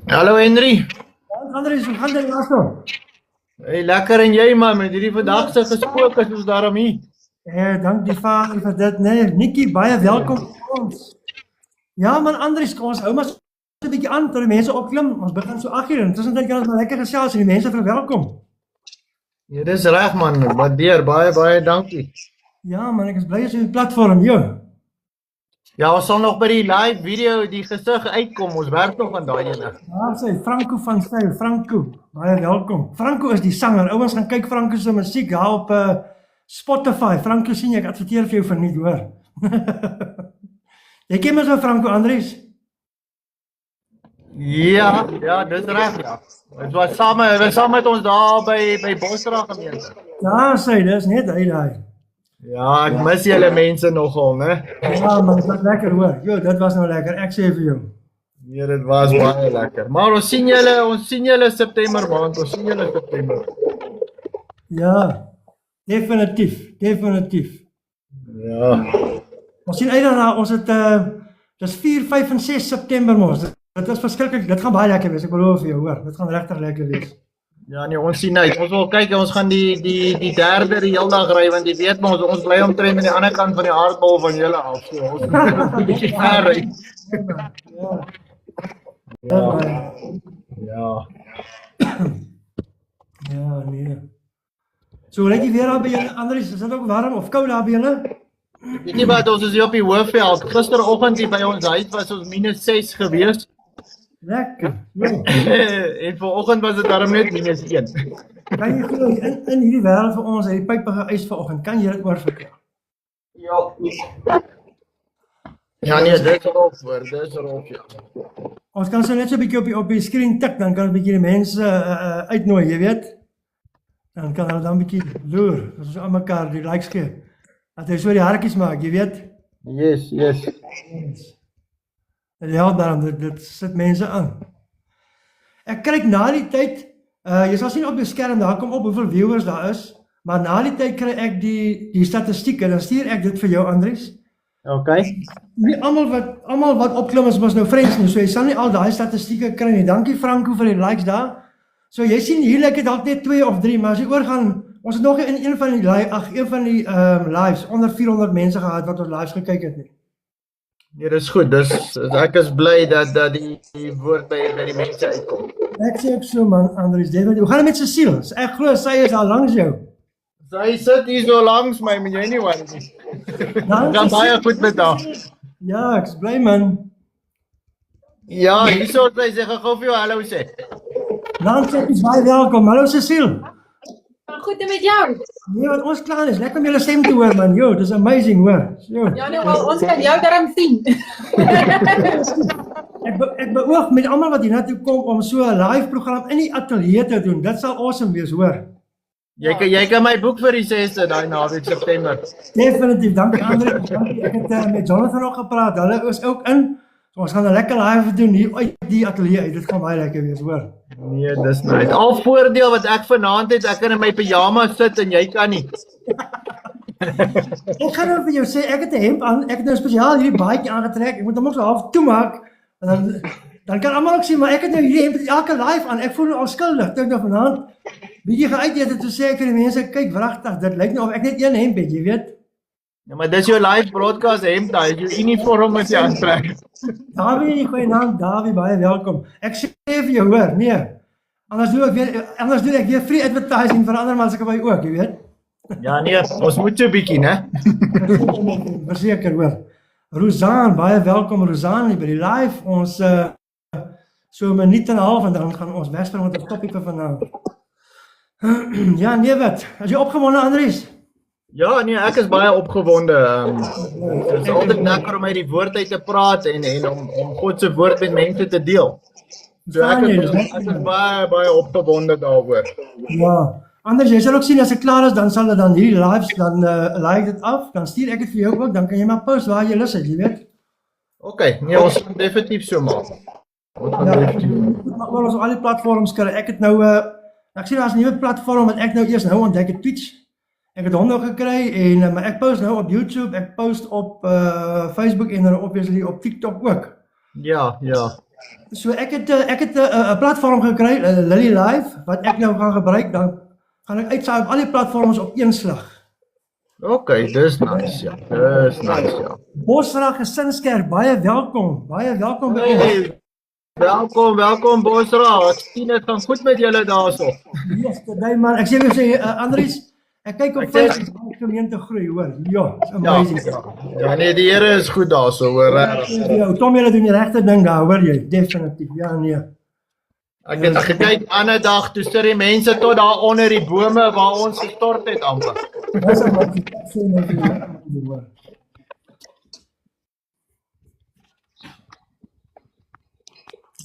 Hallo Henry. Andries, hoe gaan dit nou? Hey, lekker en jy man, met hierdie vandagse gespook is ons daarom hier. Dank die Vader vir dit, nee. Nikkie, baie welkom by ons. Ja man, Andries, kom ons hou maar so 'n bietjie aan tot die mense opklim. Ons begin so 8:00 en tussentyd kan ons maar lekker gesels en die mense verwelkom. Ja, dis reg man, waardeer, baie dankie. Ja man, ek is bly as jy op die platform, joh. Ja, ons sal nog by die live video die gesig uitkom, ons werk nog aan daai ene. Daar sê Franco van Styl, Franco, baie welkom. Franco is die sanger, ouens gaan kyk Franco se musiek daar op Spotify. Franco sien ek adverteer vir jou verniet, hoor. Jy ken my so Franco, Andries? Ja, dis reg ja. Dit was saam met ons daar by Bosra gemeente. Ja, sê, dis net hy daai. Ja, ek mis julle mense nogal, né? Ja man, dit was lekker hoor. Jo, dit was nou lekker, ek sê vir jou. Ja, dit was baie lekker. Maar ons sien julle September maand, ons sien julle September. Ja, definitief. Ja. Ons sien uit daarna, ons het, dis 4, 5 en 6 September mos. Dit is verskriklik, dit gaan baie lekker wees, ek beloof vir jou hoor. Dit gaan regtig lekker wees. Ja nee, ons sien uit. Ons wil kyk, ons gaan die derde die hele dag ry want jy weet maar ons bly omtrent aan die ander kant van die aardbol van julle af. So ons moet 'n bietjie ver ry. Ja. Ja, nee. So lyk jy weer daar by julle, Andries, is dit ook warm of koud daar by julle? Weet nie wat, ons is hier op die Hoofveld. Gisteroggend hier by ons huis was ons -6 gewees. Lekker. Ja. En vanoggend was dit daarom net -1. Kan jy glo in hierdie wêreld vir ons, hierdie pypige ys vanoggend, kan jy dit oorverklaar? Ja nee, dit is erop ja. Ons kan so net so 'n bietjie op die skerm tik, dan kan 'n bietjie die mense uitnooi, jy weet. Dan kan hulle dan 'n bietjie loer, as ons aan mekaar die likes gee. Dat hy so die hartjies maak, jy weet. Yes. Ja, daarom, dit sit mense aan. Ek kyk na die tyd, jy sal sien op die skerm, daar kom op hoeveel viewers daar is, maar na die tyd kry ek die statistieke, dan stuur ek dit vir jou, Andries. Okay. Nie almal wat opklim is mos nou friends nie, so jy sal nie al daai statistieke kry nie. Dankie Franco vir die likes daar. So jy sien hier lyk dit dalk net 2 of 3, maar as jy oorgaan, ons het nog in een van die lives onder 400 mense gehad wat ons lives gekyk het nie. Nee, dis goed. Ek is bly dat die woord by die mense uitkom. Ek sê ek so man, Andries, hoe gaan dit met Cecile? Ek glo sy is al langs jou. Sy sit hier so langs my, moet jy nie worry nie. Gaan baie goed met haar. Ja, ek is bly man. Ja, hierso sy sê gou vir jou hallo sê. Langs ek is baie welkom. Hallo Cecile. Goed en met jou? Nee, wat ons klaar is. Lekker om julle stem te hoor man. Jo, dis amazing hoor. Jo. Ja nee, wel, ons kan jou daarom sien. Ek beoog met almal wat hiernatoe kom om so 'n live program in die ateljee te doen. Dit sal awesome wees, hoor. Jy kan my boek vir die 6de daai naweek September. Definitief, dankie Andre. Dankie. Ek het met Jonathan nog gepraat. Hulle is ook in. So ons gaan 'n lekker live doen hier uit die ateljee uit. Dit gaan baie lekker wees, hoor. Nee, dis nice. Al voordeel wat ek vanaand het, ek kan in my pyjama sit en jy kan nie. Ek gaan nou vir jou sê, ek het 'n hemp aan. Ek het nou spesiaal hierdie baadjie aangetrek. Ek moet hom ook so half toemaak. En dan kan almal ook sien, maar ek het nou hierdie hemp elke live aan. Ek voel nou al skuldig. Toe ek nou vanaand bietjie gaan uit het, toe sê ek vir die mense, kyk wragtig, dit lyk nou of ek net een hemp het, jy weet. Ja, maar dis jou live broadcast hemp daai, jou uniform wat jy aantrek. Dawie, goeie naam, Dawie, baie welkom. Ek sê vir jou hoor, nee. Anders doen ek weer free advertising vir ander mense by ook, jy weet. Ja nee, ons moet so 'n bietjie, né? Verseker hoor. Rosanne, baie welkom Rosanne by die live. Ons so 'n minuut en 'n half en dan gaan ons wegspring met 'n topie vir vanaand. Ja, nee wat. As jy opgewonde Andries? Ja, nee, ek is baie opgewonde. Dit is altyd lekker om uit die woord uit te praat en om God se woord met mense te deel. So ek is baie opgewonde daaroor. Ja. Anders jy sal ook sien as ek klaar is, dan sal dit dan hierdie lives dan like dit af, dan stuur ek dit vir jou ook, dan kan jy maar post waar jy lus het, jy weet. Okay, nee, ons gaan definitief so maak. Maar ons al die platforms kry. Ek het nou ek sien daar's 'n nuwe platform wat ek nou eers ontdek het, Twitch. Ek het hom nou gekry en maar ek post nou op YouTube, ek post op Facebook en dan obviously op TikTok ook. Ja. So ek het 'n platform gekry, Lily Live, wat ek nou gaan gebruik, dan gaan ek uitsaai op al die platforms op een slag. Okay, dis nice, ja. Dis nice, ja. Bosra Gesinskerk, baie welkom by ons. Hey, welkom Bosra. Sien dit gaan goed met julle daarso. Yesterday man, ek sê vir sê Andries, ek kyk op Facebook, die gemeente groei, hoor. Ja, it's amazing. Ja, nee, die Here is goed daarso, hoor. Ja, Tom, jy doen die regte ding daar, hoor jy, definitief. Ja, nee. Ek het gekyk ander dag, toe sit die mense tot daar onder die bome waar ons gestort het amper. Dis amazing. Ek sê net vir jou, hoor.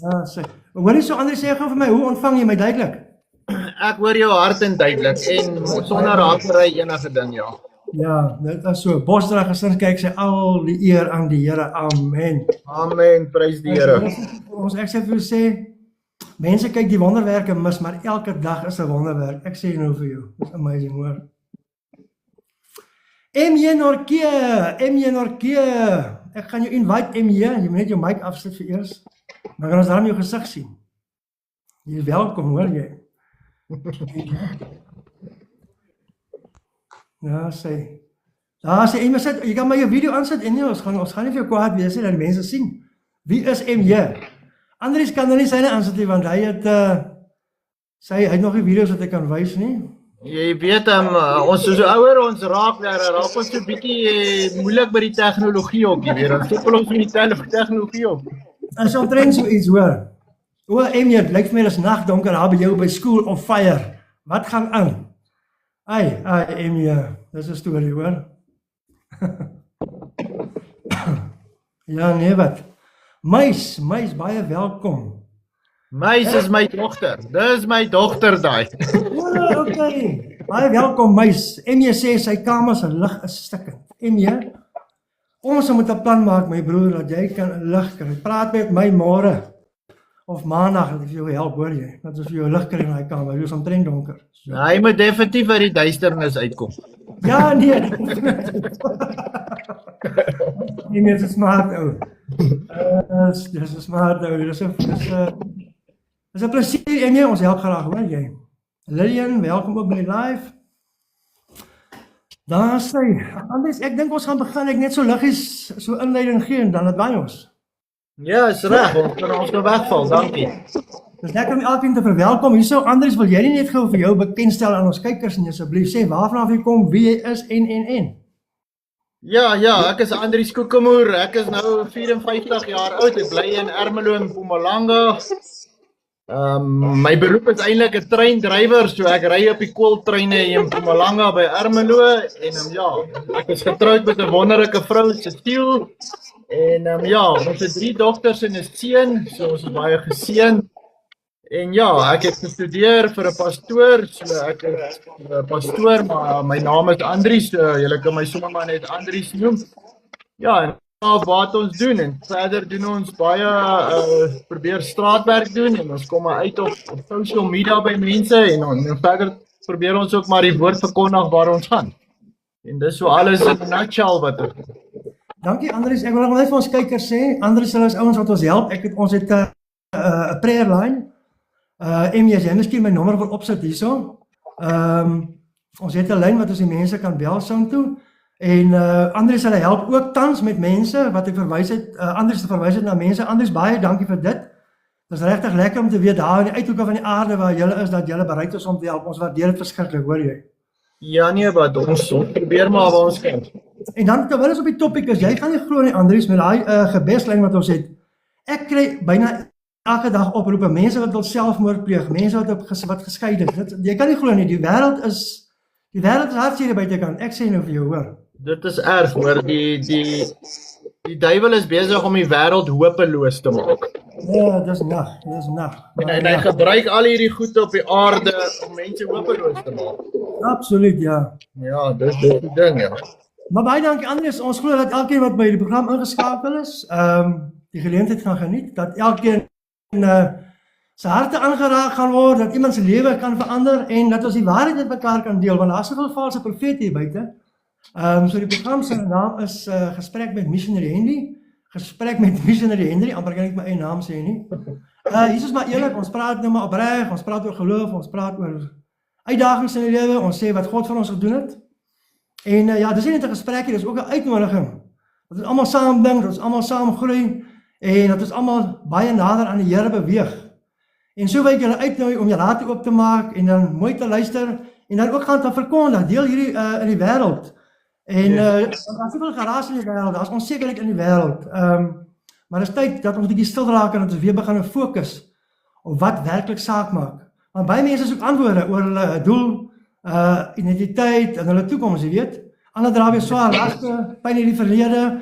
Ja, sê. Hoor jy so, Andries, sê gou vir my, hoe ontvang jy my duidelik? Ek hoor jou hart en duidelik en sonder hakery enige ding, ja. Ja, dit is so. Bosra Gesinskerk sê al die eer aan die Here. Amen. Amen, prys die Here. Ons ek sê vir jou sê, mense kyk die wonderwerke mis, maar elke dag is 'n wonderwerk. Ek sê nou vir jou, it's amazing, hoor. MJ Norke, ek gaan jou invite MJ, jy moet net jou mic afsit vir eers. Dan kan ons daarom jou gesig sien. Jy is welkom, hoor jy. Ja, sê. Daar sê iemand sê, jy kan maar jou video aansit en nee, ons gaan nie vir jou kwaad wees nie, dat die mense sien. Wie is MJ? Andries kan nou nie syne aansit nie, want hy het nog nie video's wat hy kan wys nie. Jy weet ons soos ouer ons raak ons so bietjie moeilik by die tegnologie ook, jy weet, ons sukkel ons met die tegnologie ook. En so omtrent so iets, hoor. O, MJ, het lyk vir my dis nagdonker daar by jou by skool of fire. Wat gaan aan? Ai, MJ, dis 'n storie, hoor. Ja, nee, wat? Meis, baie welkom. Meis is my dogter. Dis my dogter daai. O, okay. Baie welkom, Meis. MJ sê sy kamer se lig is stikkend. MJ, ons moet 'n plan maak, my broer, dat jy kan lig kry. Praat met my môre of maandag dat ek vir jou help, hoor jy. Dat ons vir jou lig kry in daai kamer. Dit is omtrent donker. So. Hy moet definitief uit die duisternis uitkom. Ja, nee. Nee, dis 'n smart ou. Dis 'n smart ou. Dis 'n plesier en nee, ons help graag, hoor jy. Lillian, welkom op by die live. Daar sê, Andries, ek dink ons gaan begin, ek net so liggies so inleiding gee en dan laat ons. Ja, is reg, ons kan wegval, dankie. Dis lekker om elkeen te verwelkom. Hierso, Andries, wil jy nie net gou vir jou bekendstel aan ons kykers nie, asseblief sê waarvan jy kom, wie jy is en. Ja, ek is Andries Kokemoer. Ek is nou 54 jaar oud. Ek bly in Ermelo in Mpumalanga. My beroep is eintlik 'n treindrywer, so ek ry op die kooltreine hier in Mpumalanga by Ermelo en ja, ek is getroud met 'n wonderlike vrou, Cecile. En ons het 3 dogters en 'n seun, so ons is baie geseën. En ja, ek het gestudeer vir 'n pastoor, so ek is 'n pastoor, maar my naam is Andries, so julle kan my sommer maar net Andries noem. Ja, en wat ons doen en verder doen ons baie probeer straatwerk doen en ons kom maar uit op social media by mense en verder probeer ons ook maar die woord verkondig waar ons gaan. En dis so alles in 'n nutshell wat ek doen. Dankie Andries, ek wil nog net vir ons kykers sê, Andries hulle is ouens wat ons help. Ons het 'n prayer line. MJ, jy miskien my nommer wil opsit hierso. Ons het 'n lyn wat ons die mense kan bel soom toe. En Andries hulle help ook tans met mense wat ek verwys het, Andries te verwys het na mense. Andries, baie dankie vir dit. Dit is regtig lekker om te weet daar in die uithoeke van die aarde waar julle is, dat julle bereid is om te help. Ons waardeer dit verskriklik, hoor jy. Ja nee, wat ons probeer maar waar ons kan. En dan terwyl ons op die topik is, jy gaan nie glo nie Andries, met daai gebedslyn wat ons het. Ek kry byna elke dag oproepe, mense wat wil selfmoord pleeg, mense wat geskei is. Jy kan nie glo nie, die wêreld is hartseer buitekant. Ek sê nou vir jou, hoor. Dit is erg, hoor. Die duiwel is besig om die wêreld hopeloos te maak. Ja, dis nag. En hy gebruik al hierdie goed op die aarde om mense hopeloos te maak. Absoluut, ja. Ja, dis die ding, ja. Maar baie dankie Andries, ons glo dat elkeen wat by die program ingeskakel is, die geleentheid gaan geniet, dat elkeen sy harte aangeraak gaan word, dat iemand sy lewe kan verander en dat ons die waarheid met mekaar kan deel, want daar is soveel valse profete hier buite. So die program se naam is Gesprek met Missionary Henry, gesprek met missionary Henry, amper kan ek my eie naam sê nie. Hier is maar eerlik, ons praat nou maar opreg, ons praat oor geloof, ons praat oor uitdagings in die lewe, ons sê wat God vir ons gedoen het. En ja, dis nie net 'n gesprek nie, dis ook 'n uitnodiging. Dat ons almal saam dink, dat ons almal saam groei en dat ons almal baie nader aan die Here beweeg. En so wil ek julle uitnooi om julle harte oop te maak en dan mooi te luister en dan ook gaan te verkondig, deel hierdie in die wêreld. En daar's soveel geraas in die wêreld, daar's onsekerheid in die wêreld. Maar dit is tyd dat ons 'n bietjie stil raak en dat ons weer begin fokus op wat werklik saak maak. Want baie mense soek antwoorde oor hulle doel, identiteit en hulle toekoms, jy weet. Ander dra weer swaar laste, pyn in die verlede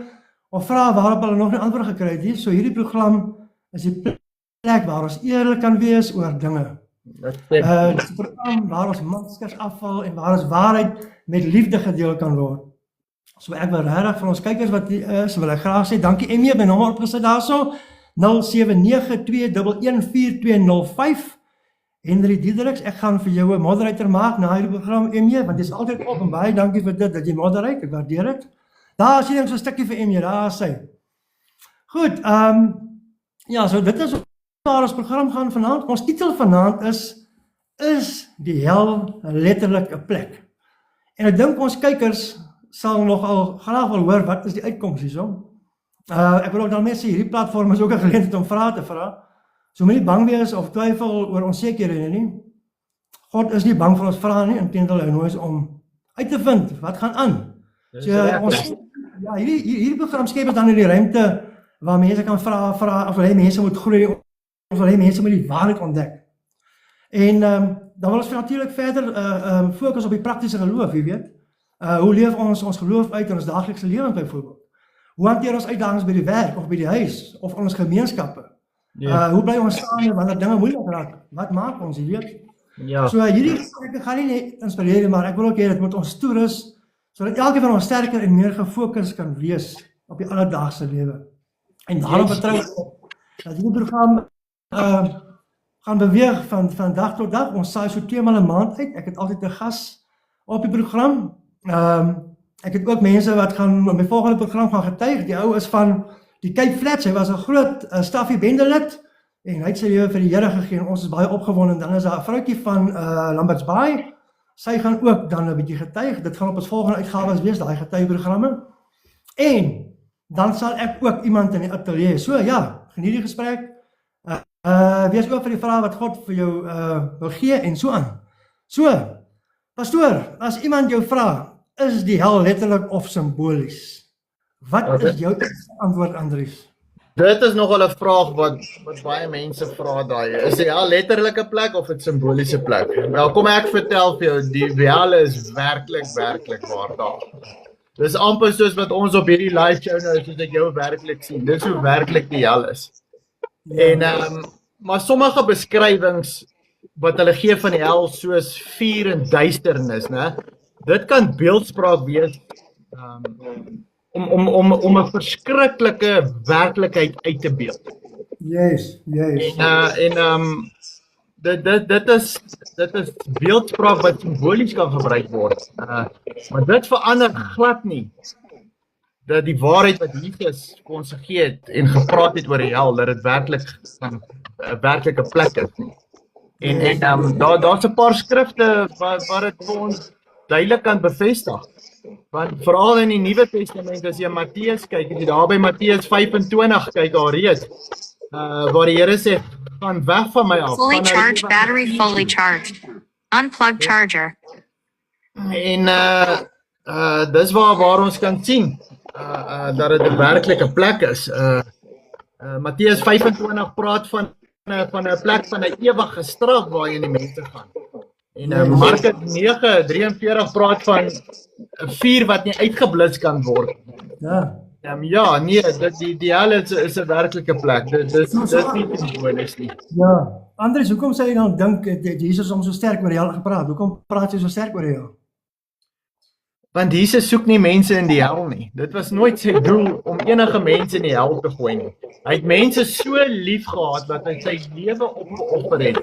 of vrae waarop hulle nog nie antwoord gekry het nie. So hierdie program is die plek waar ons eerlik kan wees oor dinge. Dit is 'n program waar ons maskers afval en waar ons waarheid met liefde gedeel kan word. So ek wil regtig vir ons kykers wat hier is, wil ek graag sê dankie Emmy, my nommer opgesit daarso 0792114205. Henry Diedericks, ek gaan vir jou 'n moderator maak na hierdie program Emmy, want dit is altyd op en baie dankie vir dit dat jy moderate, ek waardeer dit. Daar sien ek so 'n stukkie vir Emmy, daar is sy. Goed, ja, so dit is waar ons program gaan vanaand. Ons titel vanaand is die hel letterlik 'n plek. En ek dink ons kykers sal nogal graag wil hoor wat is die uitkoms hierso. Ek wil ook dan mense hierdie platform is ook 'n geleentheid om vrae te vra. So moenie bang wees of twyfel oor onsekerhede nie. God is nie bang vir ons vrae nie, inteendeel hy nooi ons om uit te vind wat gaan aan. So ons ja, hierdie program skep ons dan in die ruimte waar mense kan vra of hulle mense moet groei of hulle mense moet die waarheid ontdek. En dan wil ons natuurlik verder fokus op die praktiese geloof, jy weet. Hoe leef ons geloof uit in ons daaglikse lewens byvoorbeeld? Hoe hanteer ons uitdagings by die werk of by die huis of in ons gemeenskappe? Hoe bly ons staan wanneer dinge moeilik raak? Wat maak ons, jy weet? Ja. So hierdie gesprekke gaan nie net inspireer, maar ek wil ook hê dit moet ons toerus sodat elkeen van ons sterker en meer gefokus kan wees op die alledaagse lewe. En daarom vertrou ek dat hierdie program gaan beweeg van dag tot dag. Ons saai so 2 maal 'n maand uit. Ek het altyd 'n gas op die program. Ek het ook mense wat gaan op my volgende program gaan getuig. Die ou is van die Cape Flats. Hy was 'n groot Staffie bendelid en hy het sy lewe vir die Here gegee en ons is baie opgewonde. Dan is daar 'n vroutjie van Lamberts Bay. Sy gaan ook dan 'n bietjie getuig. Dit gaan op ons volgende uitgawes wees, daai getuigprogramme. En dan sal ek ook iemand in die ateljee. So ja, geniet die gesprek. Wees ook vir die vrae wat God vir jou wil gee en so aan. So, pastoor, as iemand jou vra, is die hel letterlik of simbolies? Wat is jou antwoord, Andries? Dit is nogal 'n vraag wat baie mense vra daai. Is die hel letterlik 'n plek of 'n simboliese plek? Nou kom ek vertel vir jou, die hel is werklik waar daar. Dis amper soos wat ons op hierdie live show nou soos ek jou werklik sien. Dis hoe werklik die hel is. En maar sommige beskrywings wat hulle gee van die hel soos vuur en duisternis, né? Dit kan beeldspraak wees om 'n verskriklike werklikheid uit te beeld. Yes. Dit is beeldspraak wat simbolies kan gebruik word. Maar dit verander glad nie dat die waarheid wat Jesus vir ons gegee het en gepraat het oor die hel, dat dit werklik 'n werklike plek is nie. En daar's 'n paar skrifte wat dit vir ons duidelik kan bevestig. Want veral in die Nuwe Testament as jy Matteus kyk, as jy daar by Matteus 25 kyk alreeds, waar die Here sê, gaan weg van my af. Fully charged battery, fully charged. Unplugged charger. En dis waar ons kan sien dat dit 'n werklike plek is. Matteus 25 praat van 'n plek van 'n ewige straf waarin die mense gaan. En Markus 9:43 praat van 'n vuur wat nie uitgeblus kan word. Ja, nee, die hel is 'n werklike plek. Dit is nie simbolies nie. Ja, Andries, hoekom sê jy dan dink Jesus om so sterk oor die hel gepraat? Hoekom praat jy so sterk oor die hel? Want Jesus soek nie mense in die hel nie. Dit was nooit sy doel om enige mense in die hel te gooi nie. Hy het mense so lief gehad dat hy sy lewe opgeoffer het.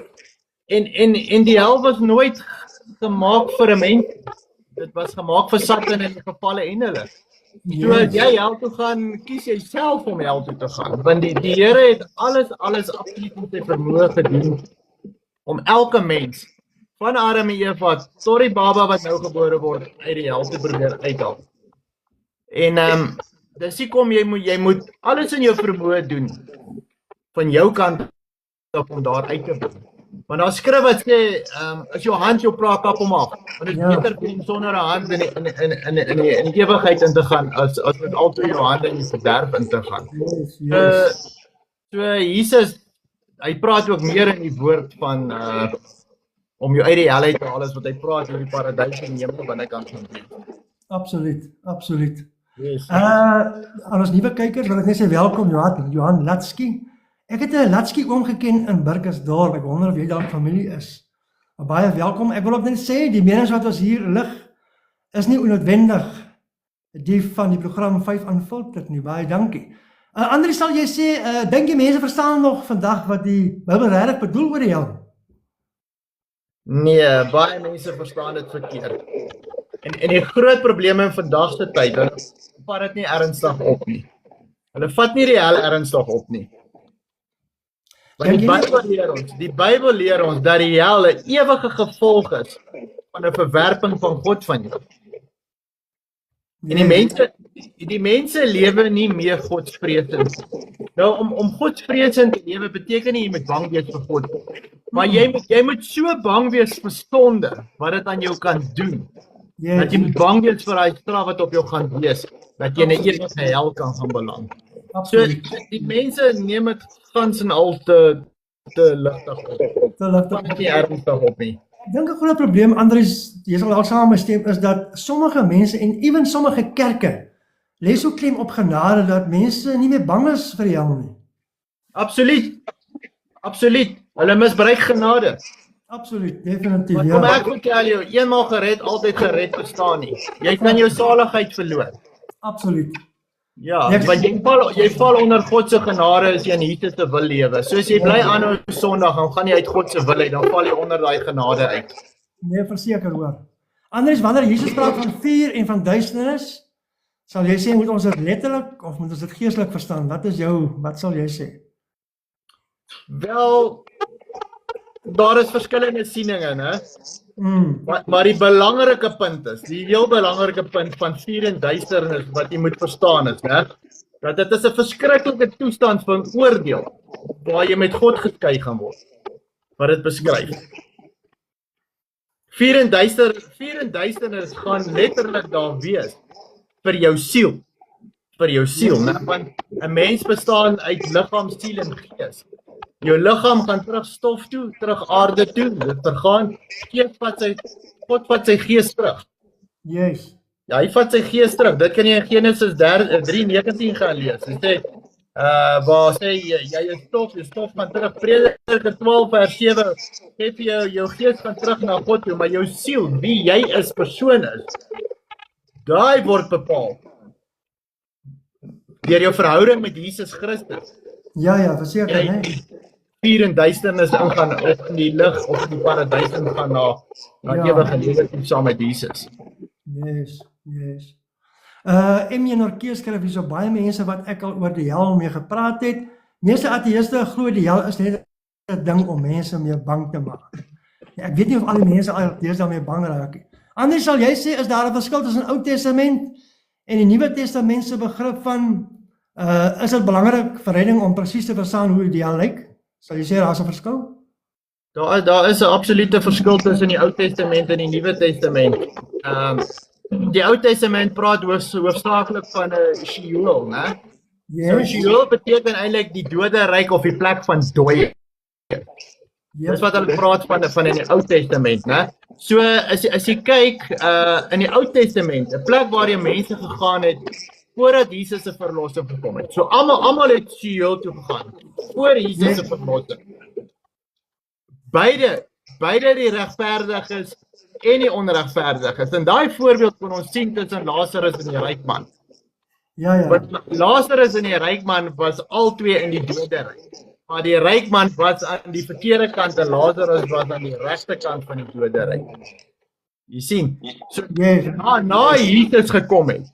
En die hel was nooit gemaak vir 'n mens. Dit was gemaak vir Satan en die gevalle engele. So as jy hel toe gaan, kies jy self om hel toe te gaan. Want die Here het alles absoluut in sy vermoë gedoen om elke mens, van Adam en Eva tot die baba wat nou gebore word, uit die hel te probeer uithaal. En dis hoekom jy moet alles in jou vermoë doen van jou kant af om daar uit te bring. Want daar skrif wat sê, as jou hand jou praat, kap hom af. Want dit is beter om sonder 'n hand in die ewigheid in te gaan, as met altyd jou hande in die verderf in te gaan. So Jesus, hy praat ook meer in die woord van, om jou uit die hel uit te haal, as wat hy praat oor die paradys en die hemel binnekant van die. Absoluut. Yes. Aan ons nuwe kykers wil ek net sê welkom Johan Latsky. Ek het 'n Latsky oom geken in Burgersdorp. Ek wonder of jy dalk familie is. Maar baie welkom. Ek wil ook net sê die menings wat ons hier lig is nie onnoodwendig die van die program 5 Unfiltered nie. Baie dankie. Andri, sal jy sê, dink jy mense verstaan nog vandag wat die Bybel regtig bedoel oor die hel? Nee, baie mense verstaan dit verkeerd. En die groot probleme in vandag se tyd, hulle vat dit nie ernstig op nie. Hulle vat nie die hel ernstig op nie. Want die Bybel leer ons dat die hel 'n ewige gevolg is van 'n verwerping van God van jou. En die mense lewe nie meer godsvreesend. Nou om godsvreesend te lewe beteken nie jy moet bang wees vir God. Maar jy moet so bang wees vir sonde wat dit aan jou kan doen. Dat jy moet bang wees vir daai straf wat op jou gaan wees, dat jy in 'n ewige hel kan gaan beland. So die mense neem dit gans en al te ligtig op. Vat nie ernstig op nie. Ek dink 'n groot probleem, Andries, jy sal al saam stem, is dat sommige mense en ewen sommige kerke lê so klem op genade dat mense nie meer bang is vir die hel nie. Absoluut. Hulle misbruik genade. Absoluut, definitief. Maar kom ek vertel jou, eenmaal gered, altyd gered bestaan nie. Jy kan jou saligheid verloor. Absoluut. Ja, want jy val onder God se genade as jy in Jesus se wil lewe. So as jy bly aanhou Sondag, dan gaan jy uit God se wil uit, dan val jy onder daai genade uit. Nee, verseker hoor. Anders wanneer Jesus praat van vuur en van duisternis, sal jy sê moet ons dit letterlik of moet ons dit geestelik verstaan? Wat sal jy sê? Wel, daar is verskillende sieninge, né? Maar die belangrike punt is, die heel belangrike punt van vuur en duisternis wat jy moet verstaan is, né? Dat dit is 'n verskriklike toestand van oordeel waar jy met God geskei gaan word. Wat dit beskryf. Vuur en duisternis gaan letterlik daar wees vir jou siel, né? Want 'n mens bestaan uit liggaam, siel en gees. Jou liggaam gaan terug stof toe, terug aarde toe, dit vergaan, God vat sy gees terug. Yes. Ja, hy vat sy gees terug, dit kan jy in Genesis 3:19 gaan lees. Hy sê, waar sê jy is stof, jou stof gaan terug, Prediker 12:7, gee vir jou gees gaan terug na God toe, maar jou siel, wie jy is, persoon is, daai word bepaal deur jou verhouding met Jesus Christus. Ja, verseker, né? Vuur en duisternis ingaan of in die lig of in die paradys ingaan na ewige lewe saam met Jesus. Yes. M.J. Norkeer skryf hier so baie mense wat ek al oor die hel mee gepraat het. Meeste ateïste glo die hel is net 'n ding om mense mee bang te maak. Ja, ek weet nie of al die mense ateïste daarmee bang raak nie. Anders sal jy sê is daar 'n verskil tussen Ou Testament en die Nuwe Testament se begrip van is dit belangrik vir redding om presies te verstaan hoe die hel lyk? Sal jy sê daar is 'n verskil? Daar is 'n absolute verskil tussen die Ou Testament en die Nuwe Testament. Die Ou Testament praat hoofsaaklik van 'n Sheol, né? So Sheol beteken eintlik die doderyk of die plek van dooie. Dis wat hulle praat van in die Ou Testament, né? So as jy kyk in die Ou Testament, 'n plek waar die mense gegaan het voordat Jesus se verlossing gekom het. So almal het Sheol toe gegaan voor Jesus se verlossing. Beide die regverdiges en die onregverdiges. En daai voorbeeld kan ons sien tussen Lazarus en die ryk man. Ja. Want Lazarus en die ryk man was albei in die doderyk. Maar die ryk man was aan die verkeerde kant en Lazarus was aan die regte kant van die doderyk. Jy sien. So Yes. na Jesus gekom het,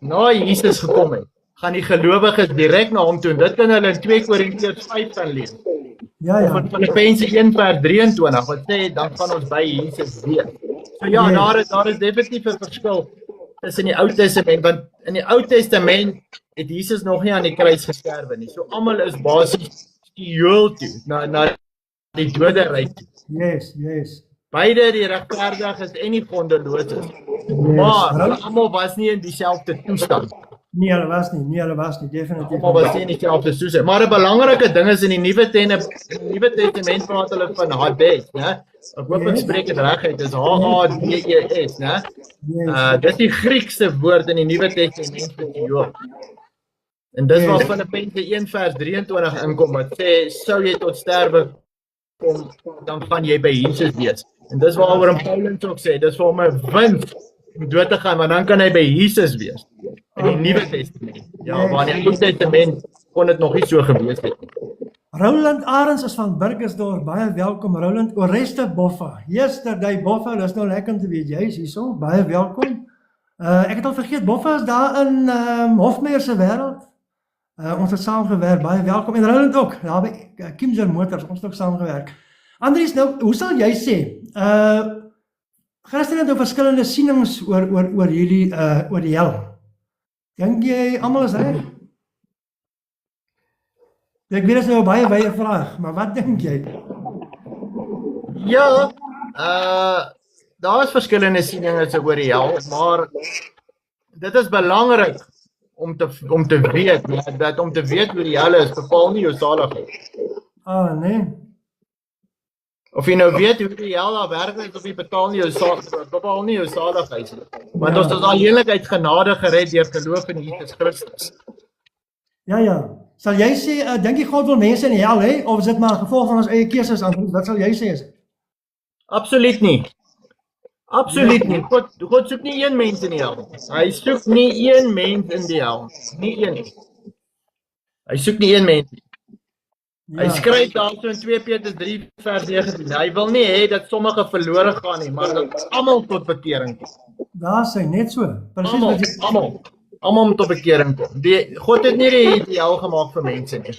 gaan die gelowiges direk na hom toe en dit kan hulle in 2 Korintiërs 5 kan lees. Ja, Of ja. in Filippense 1:23 wat sê dan gaan ons by Jesus wees. So ja, daar is definitief 'n verskil tussen die Ou Testament, want in die Ou Testament het Jesus nog nie aan die kruis gesterwe nie. So almal is basies geheel toe na die doderyk toe. Yes. Beide die regverdiges en die goddeloses. Maar hulle almal was nie in dieselfde toestand. Nee, hulle was nie, definitief. Almal was nie in dieselfde toestand. Maar 'n belangrike ding is in die Nuwe Testament praat hulle van Hades, né? Ek hoop ek spreek dit reg uit. Dis Hades, né? Yes. Dis die Griekse woord in die Nuwe Testament vir Jood. En dis waar Filippense 1:23 inkom wat sê sou jy tot sterwe kom, dan gaan jy by Jesus wees. En dis waaroor Paulus ook sê, dis vir hom 'n wins om dood te gaan, want dan kan hy by Jesus wees. In die Nuwe Testament. Ja, maar in die Ou Testament kon dit nog nie so gewees het nie. Roland Arends is van Burgersdorp, baie welkom Roland. Oreste Boffa, yesterday Boffa, dis nou lekker om te weet, jy is hierso, baie welkom. Ek het al vergeet, Boffa is daar in Hofmeyer se wêreld. Ons het saamgewerk, baie welkom. En Roland ook, daar by Kimser Motors, ons het ook saamgewerk. Andries, nou, hoe sal jy sê? Christene het nou verskillende sienings oor hierdie, oor die hel. Dink jy almal is reg? Ek weet dit is nou 'n baie wye vraag, maar wat dink jy? Ja, daar is verskillende sieninge oor die hel, maar dit is belangrik om te weet, dat om te weet hoe die hel is, bepaal nie jou saligheid. Nee. Of jy nou weet hoe die hel daar werk of jy bepaal nie jou saligheid nie. Want ons is alleenlik uit genade gered deur geloof in Jesus Christus. Ja. Sal jy sê, dink jy God wil mense in die hel hê, of is dit maar 'n gevolg van ons eie keuses? Wat sal jy sê is? Absoluut nie. God soek nie een mens in die hel. Hy soek nie een mens in die hel. Nie een nie. Hy soek nie een mens nie. Hy skryf daarso in 2 Petrus 3:19. Hy wil nie hê dat sommige verlore gaan nie, maar dat almal tot bekering kom. Daar sê net so. Presies wat jy Almal moet tot bekering kom. God het nie die hel gemaak vir mense nie.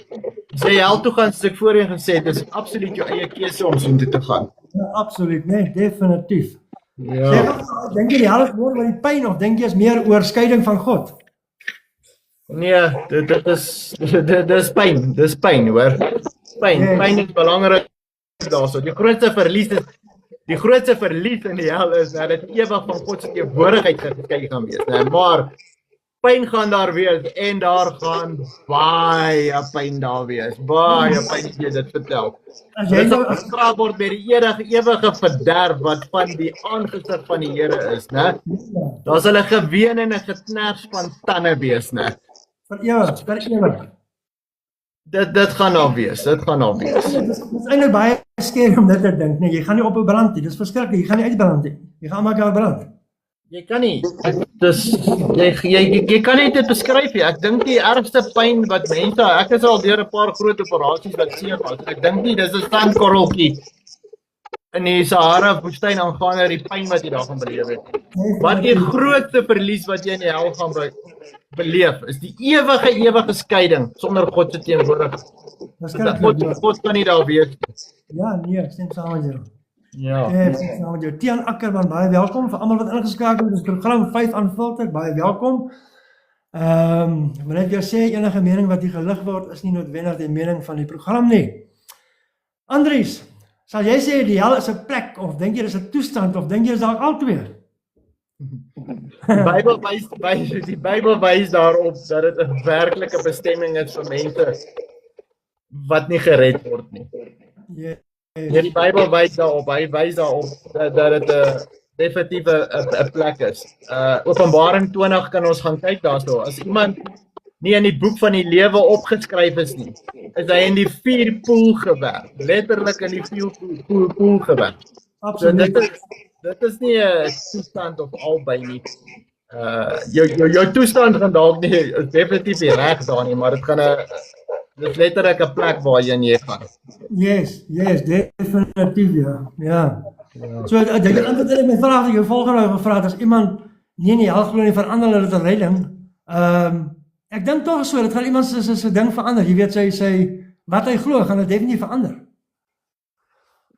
As jy hel toe gaan, soos ek voorheen gesê het, dis absoluut jou eie keuse om soontoe te gaan. Ja, absoluut, nee, definitief. Ja. Dink jy die hel is meer oor die pyn of dink jy is meer oor skeiding van God? Nee, dit is pyn. Dis pyn, hoor. Pyn is belangrik daarso. Die grootste verlies in die hel is dat dit ewig van God se teenwoordigheid geskei gaan wees, né? Maar pyn gaan daar wees en daar gaan baie pyn daar wees. Baie pyn as jy dit vertel. As jy Dit nou sal gestraaf word by die ewige verderf wat van die aangesig van die Here is, né? Daar sal 'n geween en 'n geknars van tande wees, né? vir ewig. Dit gaan daar wees. Dit is eintlik baie scary om dit te dink. Nee, jy gaan nie op 'n brand nie. Dis verskriklik. Jy gaan nie uitbrand nie. Jy gaan mekaar brand. Jy kan nie. Jy kan nie dit beskryf nie. Ek dink die ergste pyn wat mense, ek is al deur 'n paar groot operasies wat seer was. Ek dink nie dis 'n sandkorreltjie in die Sahara woestyn aangaande die pyn wat jy daar gaan beleef het. Wat die grootste verlies wat jy in die hel gaan beleef is die ewige skeiding sonder God se teenwoordigheid. God kan nie daar wees. Ja, nee, ek stem saam met jou. Ja. Tiaan Akkerman, baie welkom. Vir almal wat ingeskakel het, dis program 5 aanvuldig, baie welkom. Ek wil net jou sê, enige mening wat hier gelig word, is nie noodwendig die mening van die program nie. Andries, sal jy sê die hel is 'n plek, of dink jy dis 'n toestand, of dink jy is dalk albei? Die Bybel wys daarop dat dit 'n werklike bestemming is vir mense wat nie gered word nie. Ja, die Bybel wys daarop, hy wys daarop dat dit 'n definitiewe 'n plek is. Openbaring 20 kan ons gaan kyk daarso. As iemand nie in die boek van die lewe opgeskryf is nie, is hy in die vuurpoel gewerp. Letterlik in die vuurpoel gewerp. Absoluut. So dit is nie 'n toestand of albei nie. Jou toestand gaan dalk nie is definitief nie reg daar nie, maar dit is letterlik 'n plek waarheen jy gaan. Yes, definitief ja. So die antwoord in my vraag wat ek jou volgende gevra het, as iemand nie in die hel glo nie, verander hulle dit 'n redding. Ek dink tog so, dit gaan iemand se ding verander. Jy weet sy wat hy glo, gaan dit definitief verander.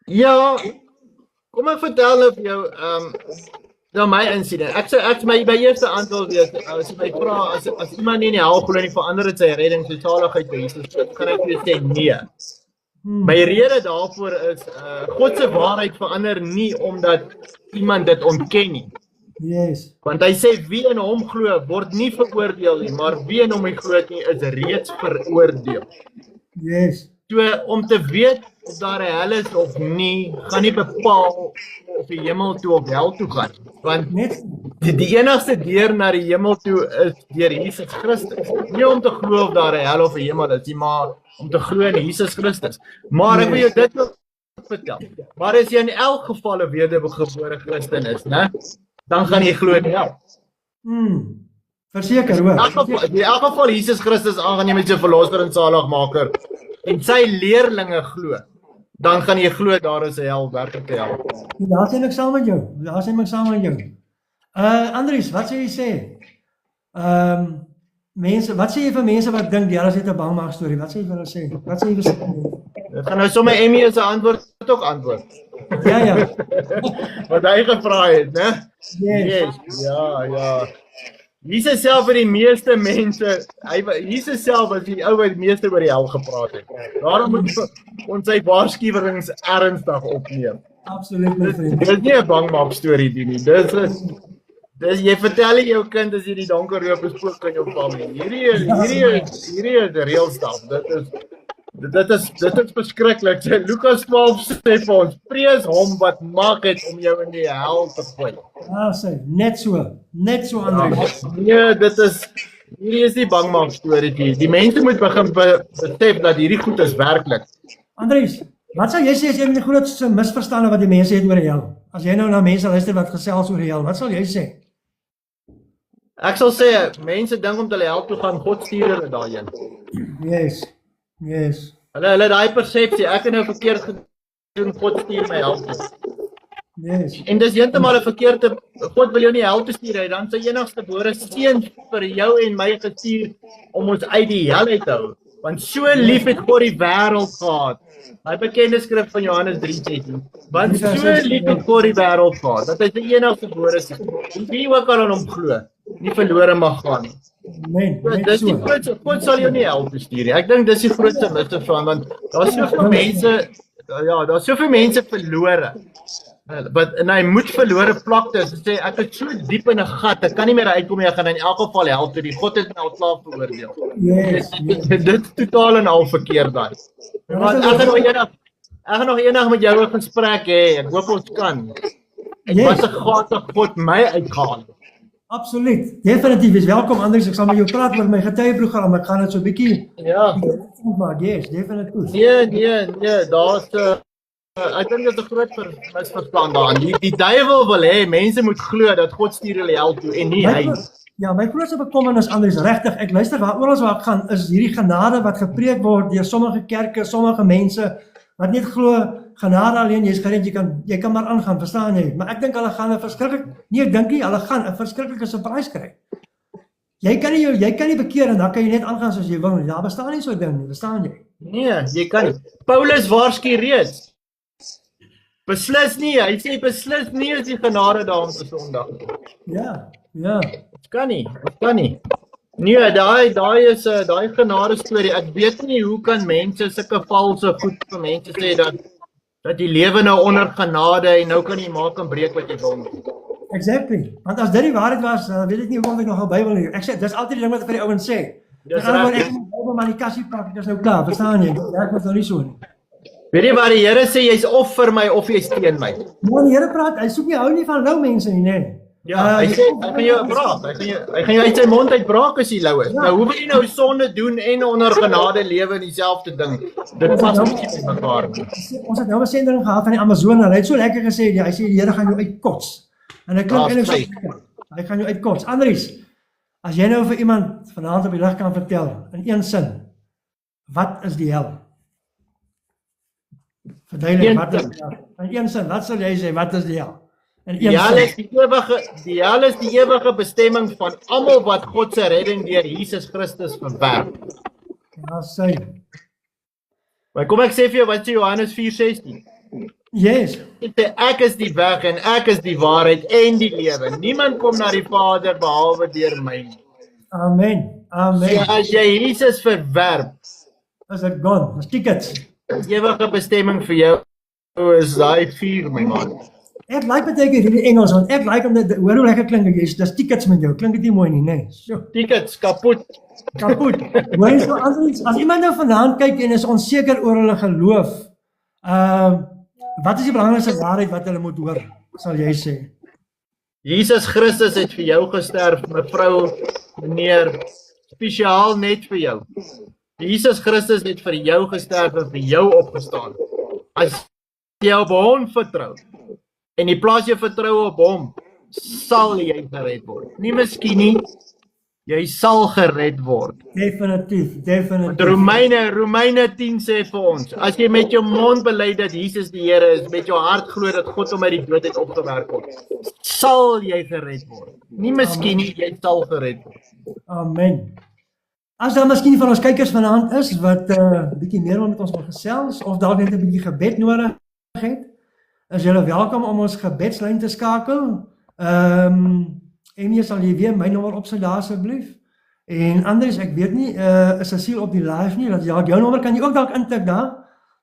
Ja, kom ek vertel nou vir jou, nou my insident. Ek my eerste antwoord weet, as jy my vra, as iemand nie in die hel glo nie, verander dit sy redding, sy saligheid by Jesus, kan ek vir jou sê nee. My rede daarvoor is, God se waarheid verander nie omdat iemand dit ontken nie. Yes. Want hy sê wie in hom glo word nie veroordeel nie, maar wie in hom nie glo nie is reeds veroordeel. Yes. So om te weet of daar 'n hel is of nie, gaan nie bepaal of jy hemel toe of hel toe gaan. Want Net die enigste deur na die hemel toe is deur Jesus Christus. Nie om te glo of daar 'n hel of 'n hemel is nie, maar om te glo in Jesus Christus. Maar ek wil jou dit ook vertel. Maar as jy in elk geval 'n wedergebore Christen is, né? Dan gaan jy glo in die hel. Verseker hoor. In elk geval Jesus Christus aangeneem as jou verlosser en saligmaker en sy leerlinge glo, dan gaan jy glo daar is 'n hel, werklike hel. Daar sien ek saam met jou. Andries, wat sê jy sê? Mense, wat sê jy vir mense wat dink die hel is net 'n bangmaak storie? Wat sê jy vir hulle sê? Wat sê jy vir hulle? Ek gaan nou sommer Emmy se antwoord ook antwoord. Ja. Wat hy gevra het, né? Yes. Ja. Jesus self vir die meeste mense, Jesus self was die ou wat die meeste oor die hel gepraat het. Daarom moet ons sy waarskuwings ernstig opneem. Absoluut my vriend. Dis nie 'n bangmaak storie nie. Dis jy vertel jou kind as jy die donker loop spook in jou familie. Hierdie is die real stuff. Dit is verskriklik. Lukas 12 sê vir ons, prees hom wat mag het om jou in die hel te gooi. Ja, sê, net so Andries. Nee, hierdie is nie bangmaak storie nie. Die mense moet begin besef dat hierdie goed is werklik. Andries, wat sal jy sê as jy die grootste misverstande wat die mense het oor die hel? As jy nou na mense luister wat gesels oor die hel, wat sal jy sê? Ek sal sê, mense dink om te die hel toe gaan, God stuur hulle daarheen. Yes. Hulle daai persepsie, ek het nou verkeerd gedoen, God stuur my hel toe. Yes. En dis heeltemal 'n verkeerde, God wil jou nie hel toe stuur hy, dan sy enigste gebore seun vir jou en my gestuur om ons uit die hel uit te hou. Want so lief het God die wêreld gehad. Hy bekende skrif van Johannes 3:16. Want so lief het God die wêreld gehad, dat hy sy enigste gebore seun, wie ook al aan hom glo, nie verlore mag gaan nie. Net Dis die so. grootste, God sal jou nie hel toe stuur nie. Ek dink dis die grootste misverstand, want daar's soveel mense verlore. En hy moet verlore vlakte, so sê ek is so diep in 'n gat, ek kan nie meer uitkom nie, ek gaan in elk geval hel toe, die God het my al klaar veroordeel. Yes. Dit is totaal en al verkeerd daai. Want ek gaan nog eendag met jou 'n gesprek hê, ek hoop ons kan. En wat 'n gat God my uitgehaal. Absoluut. Definitief is welkom Andries, ek sal met jou praat oor my getuieprogram. Ek gaan dit so 'n bietjie maar yes, definitief. Nee, daar's ek dink dit is 'n groot misverstand daarin. Die duiwel wil hê mense moet glo dat God stuur hulle hel toe en nie hy. Ja, my grootste bekommernis Andries, regtig, ek luister waar ek gaan, is hierdie genade wat gepreek word deur sommige kerke, sommige mense wat net glo genade alleen, jy's gered, jy kan maar aangaan, verstaan jy? Maar ek dink hulle gaan 'n hulle gaan 'n verskriklike surprise kry. Jy kan nie bekeer en dan kan jy net aangaan soos jy wil nie. Daar bestaan nie so 'n ding nie, verstaan jy? Nee, jy kan nie. Paulus waarsku reeds. Beslis nie, hy sê beslis nie is die genade daar om te sondig. Ja. Dit kan nie. Nee, daai genade storie. Ek weet nie hoe kan mense sulke valse goed vir mense sê dat die lewe nou onder genade en nou kan jy maak en breek wat jy wil. Exactly. Want as dit die waarheid was, dan weet ek nie hoekom ek nog 'n Bybel nie. Ek sê dis altyd die ding wat ek vir die ouens sê. Dis Dan word reg. ek Bybel maar die kassie pak, dit is nou klaar, verstaan jy? Ek moet nou nie so nie. Weet jy wat die Here sê, jy's of vir my of jy's teen my. Maar die Here praat, hy soek nie hou nie van lou mense nie, nee. Ja, hy sê hy gaan jou braak. Hy gaan jou uit sy mond uit braak as jy lou is. Nou hoef jy nou sonde doen en onder genade lewe in dieselfde ding. Dit pas nie met mekaar nie. Ons het nou 'n sending gehad van die Amazone. Hy het so lekker gesê, hy sê die Here gaan jou uitkots. En hy klink eintlik so. Hy gaan jou uitkots. Andries, as jy nou vir iemand vanaand op die lig kan vertel in een sin, wat is die hel? Verduidelik, wat is die hel? In een sin, wat sal jy sê, wat is die hel? In Die een hel is sin. die hel is die ewige bestemming van almal wat God se redding deur Jesus Christus verwerp. Ja, sê. Maar kom ek sê vir jou wat sê Johannes 4:16. Yes. Ek is die weg en ek is die waarheid en die lewe. Niemand kom na die Vader behalwe deur my. Amen. So Amen. as jy Jesus verwerp, Is dit gone? Dis tickets. die ewige bestemming vir jou is daai vuur, my man. Ek like baie keer hierdie Engels, want ek like om dit, hoor hoe lekker klink dit, dis tickets met jou, klink dit nie mooi nie, nee. So, Tickets kapot. kapot. Hoor jy so, as iemand nou vanaand kyk en is onseker oor hulle geloof, wat is die belangrikste waarheid wat hulle moet hoor, sal jy sê? Jesus Christus het vir jou gesterf, mevrou, meneer, spesiaal net vir jou. Jesus Christus het vir jou gesterf en vir jou opgestaan. As jy op hom vertrou en jy plaas jou vertroue op hom, sal jy gered word. Nie miskien nie, jy sal gered word. Definitief, definitief. Romeine 10 sê vir ons, as jy met jou mond bely dat Jesus die Here is, met jou hart glo dat God hom uit die dood het opgewek word, sal jy gered word. Nie miskien nie, jy sal gered word. Amen. As daar miskien van ons kykers vanaand is wat bietjie meer met ons wil gesels of dalk net 'n bietjie gebed nodig het, is julle welkom om ons gebedslyn te skakel. En jy sal jy weer my nommer opsit daar asseblief. En Andries, ek weet nie, is Cecile op die live nie, dat ja, jou nommer kan jy ook dalk intik daar,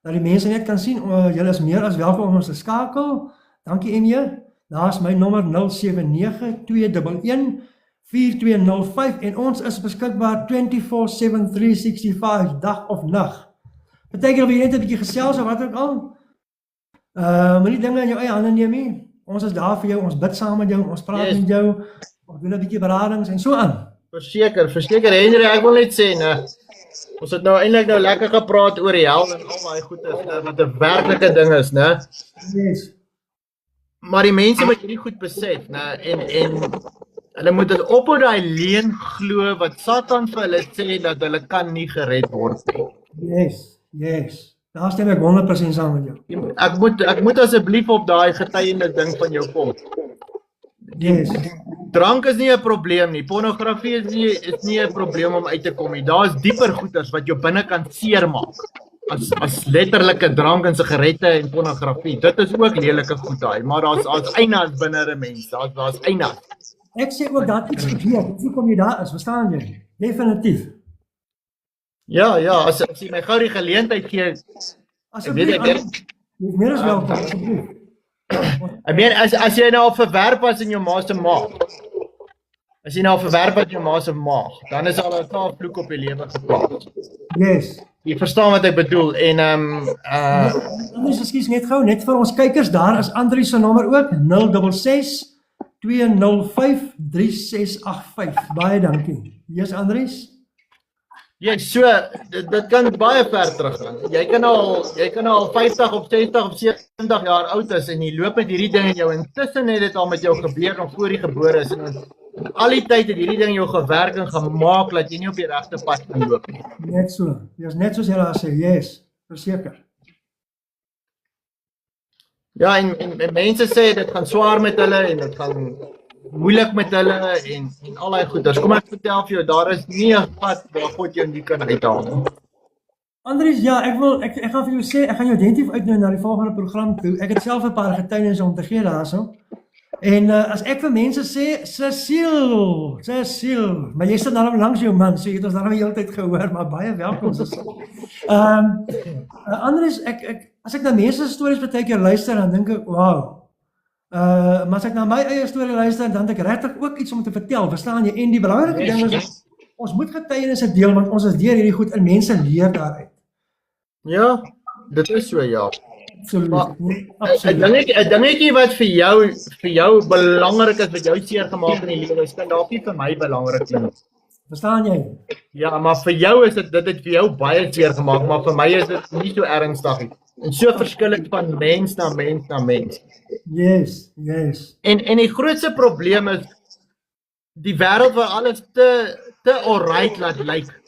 dat die mense net kan sien, julle is meer as welkom om ons te skakel. Dankie Emje. Daar is my nommer 079-211-4205 en ons is beskikbaar 24/7 365 dag of nag. Beteken jy net 'n bietjie gesels of wat ook al. Moenie dinge in jou eie hande neem nie. Ons is daar vir jou, ons bid saam met jou, ons praat met jou, ons doen 'n bietjie beradings en so aan. Verseker Henry, ek wil net sê, ons het nou eintlik lekker gepraat oor die hel en al daai goeie, wat 'n werklike ding is, né? Yes. Maar die mense moet hierdie goed besef, né? En hulle moet dit ophou daai leuen glo wat Satan vir hulle sê dat hulle kan nie gered word nie. Yes. Daar stem ek 100% saam met jou. Ek moet asseblief op daai getuienis ding van jou kom. Yes. Drank is nie 'n probleem nie. Pornografie is nie 'n probleem om uit te kom nie. Daar's dieper goeters wat jou binnekant seermaak. As letterlike drank en sigarette en pornografie. Dit is ook lelike goed daai, maar daar's eienaars binne 'n mens. Daar's eienaars. Ek sê ook dat iets gebeur, hoe kom jy daar is, verstaan jy? Definitief. Ja, as jy my gou die geleentheid gee. Asseblief, jy is meer as welkom, asseblief. Ek meen as jy nou al verwerp was in jou ma se maag. As jy nou al verwerp was in jou ma se maag, dan is al 'n vloek op jou lewe geplaas. Yes. Jy verstaan wat ek bedoel en Anders ekskuus net gou, net vir ons kykers, daar is Andries se nommer ook 066-205-3685. Baie dankie. Yes Andries. Ja, so dit kan baie ver terug gaan. Jy kan al 50 of 60 of 70 jaar oud is en jy loop met hierdie ding in jou intussen het dit al met jou gebeur nog voor jy gebore is en al die tyd het hierdie ding jou gewerk en gemaak dat jy nie op die regte pad kan loop nie. Net so. Dis net soos jy daar sê. Yes, verseker. Ja, en mense sê dit gaan swaar met hulle en dit gaan moeilik met hulle en al daai goeders. Kom ek vertel vir jou, daar is nie 'n pad waar God jou nie kan uithaal nie. Andries, ja, ek gaan vir jou sê, ek gaan jou definitief uitnooi na die volgende program toe. Ek het self 'n paar getuienisse om te gee daarso. En as ek vir mense sê, Cecile, maar jy sit nou langs jou man, so jy het ons nou die hele tyd gehoor, maar baie welkom Cecile. Andries, as ek na mense se stories baie keer luister, dan dink ek, wow. Maar as ek na my eie storie luister, dan het ek regtig ook iets om te vertel, verstaan jy? En die belangrike ding is, ons moet getuienisse deel, want ons is deur hierdie goed en mense leer daaruit. Ja, dit is so, ja. Absoluut. Ek dink wat vir jou belangrik is, wat jou seer gemaak in die lewe, is kan dalk nie vir my belangrik nie. Verstaan jy? Ja, maar vir jou is dit het vir jou baie seer gemaak, maar vir my is dit nie so ernstig nie. En so verskillend van mens na mens. Yes. En die grootste probleem is die wêreld waar alles te alright laat lyk.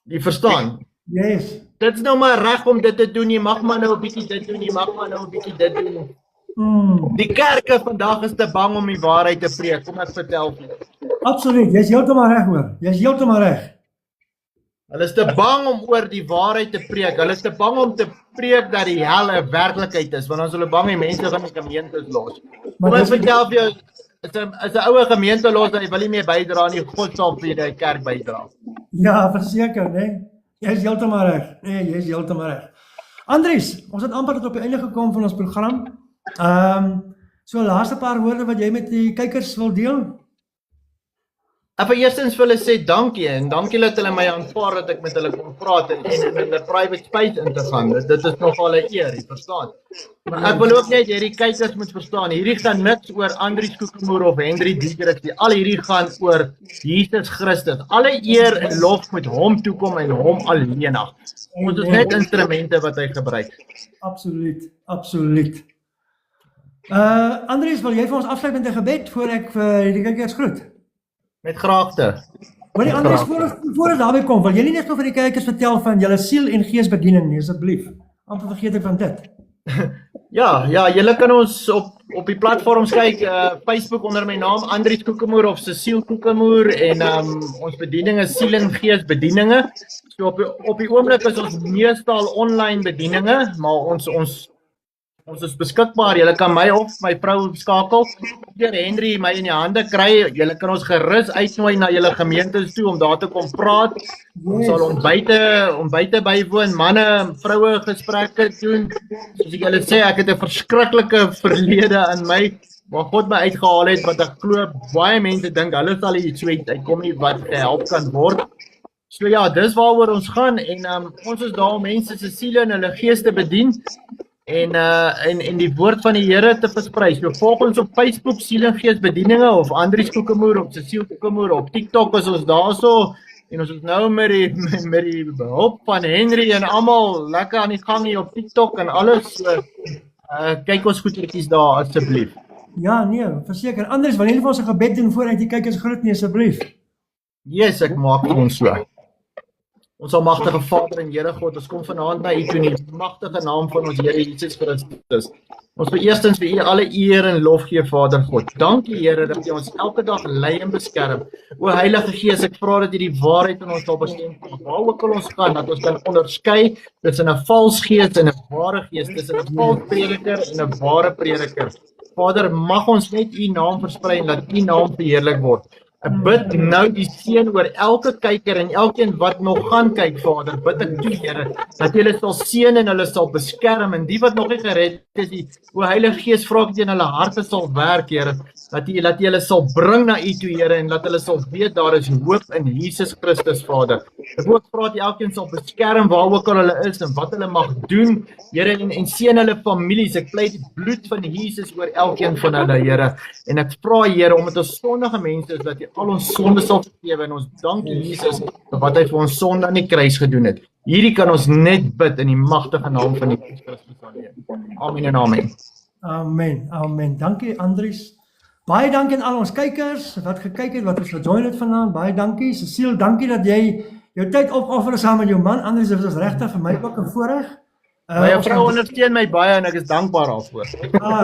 Jy verstaan? Yes. Dit's nou maar reg om dit te doen, jy mag maar nou 'n bietjie dit doen, jy mag maar nou 'n bietjie dit doen. Die kerke vandag is te bang om die waarheid te preek, kom ek vertel vir jou. Absoluut, jy's heeltemal reg hoor. Jy's heeltemal reg. Hulle is te bang om oor die waarheid te preek, hulle is te bang om te preek dat die hel 'n werklikheid is, want dan is hulle bang die mense gaan die gemeentes los. Maar Kom ek dis- vertel vir jou, is 'n ouer gemeente los, dat jy wil nie meer bydra nie, God sal vir die kerk bydra. Ja, verseker, né? Jy's heeltemal reg. Nee, jy's heeltemal reg. Andries, ons het amper tot op die einde gekom van ons program. So laaste paar woorde wat jy met die kykers wil deel? Ek wil eerstens vir hulle sê dankie en dankie dat hulle my aanvaar dat ek met hulle kon praat en in 'n private space in te gaan. Dit is nogal 'n eer, jy verstaan. Maar ek wil ook net hierdie kykers moet verstaan, hierdie gaan niks oor Andries Kokemoer of Henry Dietrich nie. Al hierdie gaan oor Jesus Christus. Alle eer en lof moet hom toekom en hom alleen. Ons is net instrumente wat hy gebruik. Absoluut, absoluut. Andries, wil jy vir ons afsluit met 'n gebed voor ek vir die kykers groet? Met graagte. Hoorie Andries, voor ons daarby kom, wil jy nie net vir die kykers vertel van julle siel en geesbediening nie, asseblief? Amper vergeet ek van dit. Ja, julle kan ons op die platforms kyk, Facebook onder my naam Andries Kokemoer of Cecile Kokemoer en ons bediening is siel en gees bedieninge. So op die oomblik is ons meestal online bedieninge, maar ons is beskikbaar. Julle kan my of my vrou skakel. Deur Henry my in die hande kry. Julle kan ons gerus uitnooi na julle gemeentes toe om daar te kom praat. Ons sal ontbyte bywoon, manne, vroue gesprekke doen. Soos ek julle sê, ek het 'n verskriklike verlede in my, waar God my uitgehaal het, wat ek glo baie mense dink hulle sal iets uitkom nie wat gehelp kan word. So ja, dis waaroor ons gaan en ons is daar om mense se siele en hulle gees te bedien. En die woord van die Here te versprei. So volg ons op Facebook Siel en Gees Bedieninge of Andries Kokemoer of Cecile Kokemoer op TikTok is ons daarso en ons is nou met die hulp van Henry en almal lekker aan die gang hier op TikTok en alles. So, kyk ons goedjies daar asseblief. Ja, nee, verseker. Andries, wil jy nie vir ons 'n gebed doen voor uit die kykers groet nie asseblief? Yes, ek maak vir ons so. Ons almagtige Vader en Here God, ons kom vanaand na U toe in die magtige naam van ons Here Jesus Christus. Ons wil eerstens vir U alle eer en lof gee, Vader God. Dankie Here dat U ons elke dag lei en beskerm. O Heilige Gees, ek vra dat U die waarheid in ons sal bekendmaak. Waar ook al ons gaan, dat ons kan onderskei tussen 'n vals gees en 'n ware gees, tussen 'n vals prediker en 'n ware prediker. Vader, mag ons net U naam versprei en laat U naam verheerlik word. Ek bid nou die seën oor elke kyker en elkeen wat nog gaan kyk, Vader, bid ek toe, Here, dat jy hulle sal seën en hulle sal beskerm en die wat nog nie gered is, o Heilige Gees, vra ek dat jy in hulle harte sal werk, Here, dat jy hulle sal bring na U toe, Here, en dat hulle sal weet daar is hoop in Jesus Christus, Vader. Ek wil ook vra dat elkeen sal beskerm waar ook al hulle is en wat hulle mag doen, Here, en seën hulle families. Ek pleit die bloed van Jesus oor elkeen van hulle, Here, en ek vra, Here, omdat ons sondige mense is, dat jy al ons sonde sal vergewe en ons dank Jesus vir wat hy vir ons sonde aan die kruis gedoen het. Hierdie kan ons net bid in die magtige naam van Jesus Christus alleen. Amen en amen. Amen, amen. Dankie Andries. Baie dankie aan al ons kykers wat gekyk het, wat ons gejoin het vanaand. Baie dankie. Cecile, dankie dat jy jou tyd opoffer saam met jou man. Andries, dit was regtig vir my ook 'n voorreg. My vrou ondersteun my baie en ek is dankbaar daarvoor.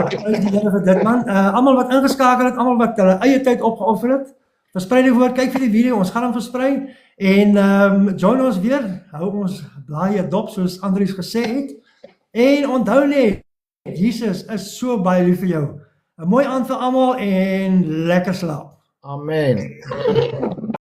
Prys die Here vir dit man. Almal wat ingeskakel het, almal wat hulle eie tyd opgeoffer het. Versprei die woord, kyk vir die video, ons gaan hom versprei en join ons weer. Hou ons blaaie dop soos Andries gesê het. En onthou net, Jesus is so baie lief vir jou. 'n Mooi aand vir almal en lekker slaap. Amen.